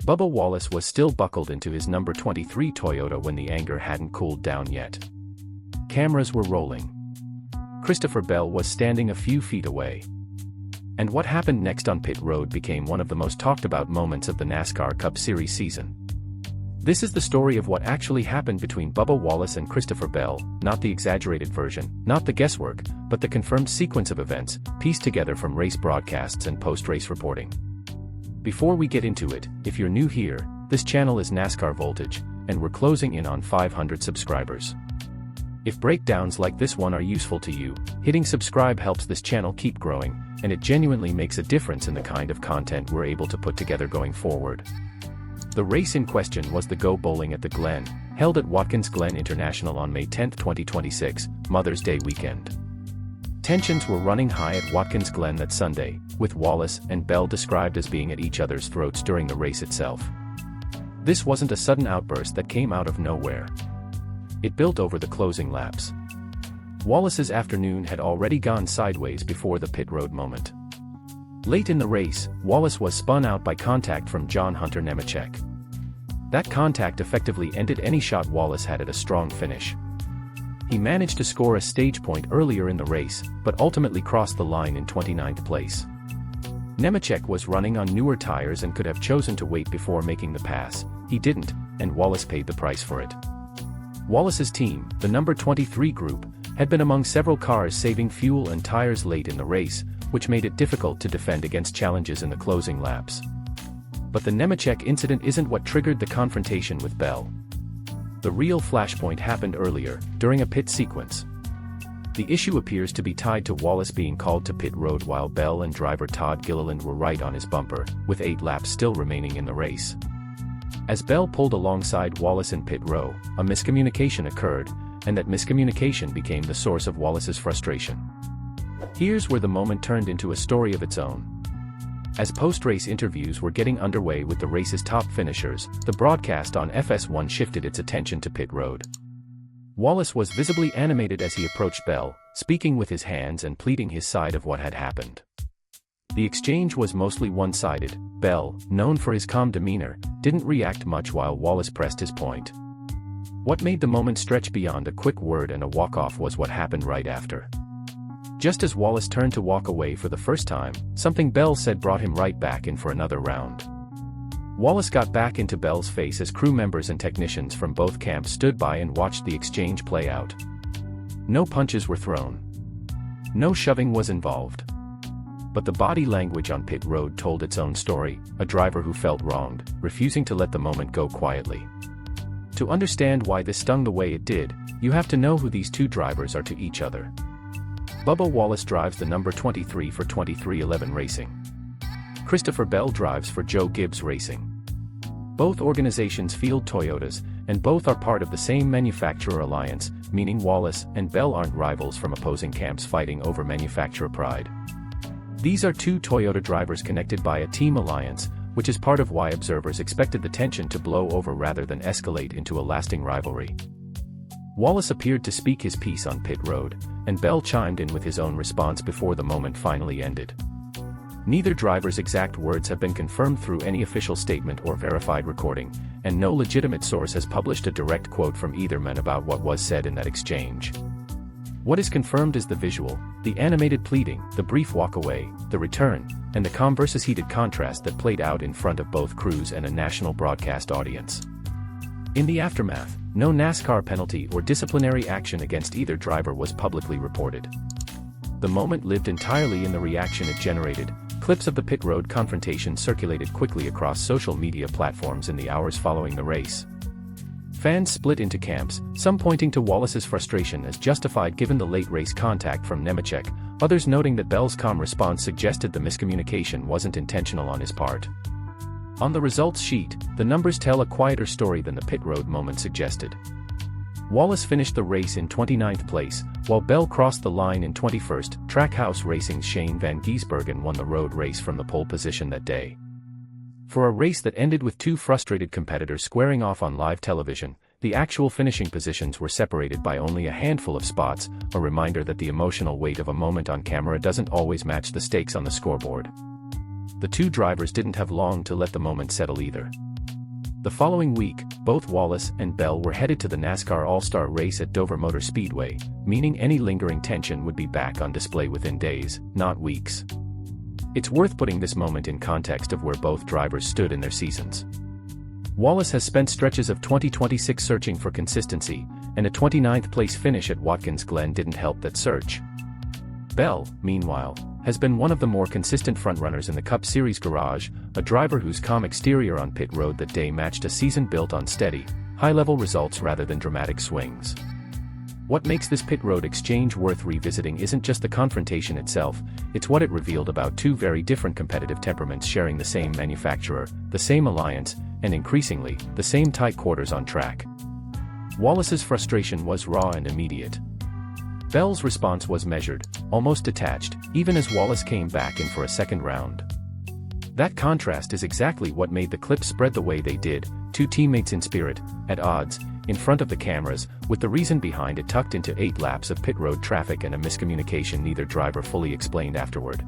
Bubba Wallace was still buckled into his number 23 Toyota when the anger hadn't cooled down yet. Cameras were rolling. Christopher Bell was standing a few feet away. And what happened next on pit road became one of the most talked about moments of the NASCAR Cup Series season. This is the story of what actually happened between Bubba Wallace and Christopher Bell, not the exaggerated version, not the guesswork, but the confirmed sequence of events, pieced together from race broadcasts and post-race reporting. Before we get into it, if you're new here, this channel is NASCAR Voltage, and we're closing in on 500 subscribers. If breakdowns like this one are useful to you, hitting subscribe helps this channel keep growing, and it genuinely makes a difference in the kind of content we're able to put together going forward. The race in question was the Go Bowling at the Glen, held at Watkins Glen International on May 10, 2026, Mother's Day weekend. Tensions were running high at Watkins Glen that Sunday, with Wallace and Bell described as being at each other's throats during the race itself. This wasn't a sudden outburst that came out of nowhere. It built over the closing laps. Wallace's afternoon had already gone sideways before the pit road moment. Late in the race, Wallace was spun out by contact from John Hunter Nemechek. That contact effectively ended any shot Wallace had at a strong finish. He managed to score a stage point earlier in the race, but ultimately crossed the line in 29th place. Nemechek was running on newer tires and could have chosen to wait before making the pass. He didn't, and Wallace paid the price for it. Wallace's team, the number 23 group, had been among several cars saving fuel and tires late in the race, which made it difficult to defend against challenges in the closing laps. But the Nemechek incident isn't what triggered the confrontation with Bell. The real flashpoint happened earlier, during a pit sequence. The issue appears to be tied to Wallace being called to pit road while Bell and driver Todd Gilliland were right on his bumper, with 8 laps still remaining in the race. As Bell pulled alongside Wallace in pit row, a miscommunication occurred, and that miscommunication became the source of Wallace's frustration. Here's where the moment turned into a story of its own. As post-race interviews were getting underway with the race's top finishers, the broadcast on FS1 shifted its attention to pit road. Wallace was visibly animated as he approached Bell, speaking with his hands and pleading his side of what had happened. The exchange was mostly one-sided. Bell, known for his calm demeanor, didn't react much while Wallace pressed his point. What made the moment stretch beyond a quick word and a walk-off was what happened right after. Just as Wallace turned to walk away for the first time, something Bell said brought him right back in for another round. Wallace got back into Bell's face as crew members and technicians from both camps stood by and watched the exchange play out. No punches were thrown. No shoving was involved. But the body language on pit road told its own story, a driver who felt wronged, refusing to let the moment go quietly. To understand why this stung the way it did, you have to know who these two drivers are to each other. Bubba Wallace drives the number 23 for 2311 Racing. Christopher Bell drives for Joe Gibbs Racing. Both organizations field Toyotas, and both are part of the same manufacturer alliance, meaning Wallace and Bell aren't rivals from opposing camps fighting over manufacturer pride. These are two Toyota drivers connected by a team alliance, which is part of why observers expected the tension to blow over rather than escalate into a lasting rivalry. Wallace appeared to speak his piece on pit road, and Bell chimed in with his own response before the moment finally ended. Neither driver's exact words have been confirmed through any official statement or verified recording, and no legitimate source has published a direct quote from either man about what was said in that exchange. What is confirmed is the visual, the animated pleading, the brief walk away, the return, and the calm versus heated contrast that played out in front of both crews and a national broadcast audience. In the aftermath, no NASCAR penalty or disciplinary action against either driver was publicly reported. The moment lived entirely in the reaction it generated. Clips of the pit road confrontation circulated quickly across social media platforms in the hours following the race. Fans split into camps, some pointing to Wallace's frustration as justified given the late race contact from Nemechek, others noting that Bell's calm response suggested the miscommunication wasn't intentional on his part. On the results sheet, the numbers tell a quieter story than the pit road moment suggested. Wallace finished the race in 29th place, while Bell crossed the line in 21st. Trackhouse Racing's Shane Van Gisbergen won the road race from the pole position that day. For a race that ended with two frustrated competitors squaring off on live television, the actual finishing positions were separated by only a handful of spots, a reminder that the emotional weight of a moment on camera doesn't always match the stakes on the scoreboard. The two drivers didn't have long to let the moment settle either. The following week, both Wallace and Bell were headed to the NASCAR All-Star race at Dover Motor Speedway, meaning any lingering tension would be back on display within days, not weeks. It's worth putting this moment in context of where both drivers stood in their seasons. Wallace has spent stretches of 2026 searching for consistency, and a 29th place finish at Watkins Glen didn't help that search. Bell, meanwhile, has been one of the more consistent frontrunners in the Cup Series garage, a driver whose calm exterior on pit road that day matched a season built on steady, high-level results rather than dramatic swings. What makes this pit road exchange worth revisiting isn't just the confrontation itself, it's what it revealed about two very different competitive temperaments sharing the same manufacturer, the same alliance, and increasingly, the same tight quarters on track. Wallace's frustration was raw and immediate. Bell's response was measured, almost detached, even as Wallace came back in for a second round. That contrast is exactly what made the clip spread the way they did, two teammates in spirit, at odds, in front of the cameras, with the reason behind it tucked into 8 laps of pit road traffic and a miscommunication neither driver fully explained afterward.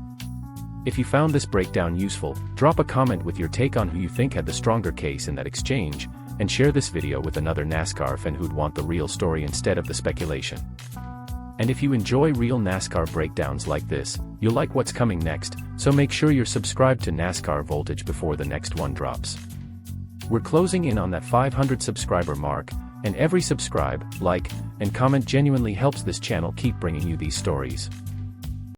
If you found this breakdown useful, drop a comment with your take on who you think had the stronger case in that exchange, and share this video with another NASCAR fan who'd want the real story instead of the speculation. And if you enjoy real NASCAR breakdowns like this, you'll like what's coming next, so make sure you're subscribed to NASCAR Voltage before the next one drops. We're closing in on that 500 subscriber mark, and every subscribe, like, and comment genuinely helps this channel keep bringing you these stories.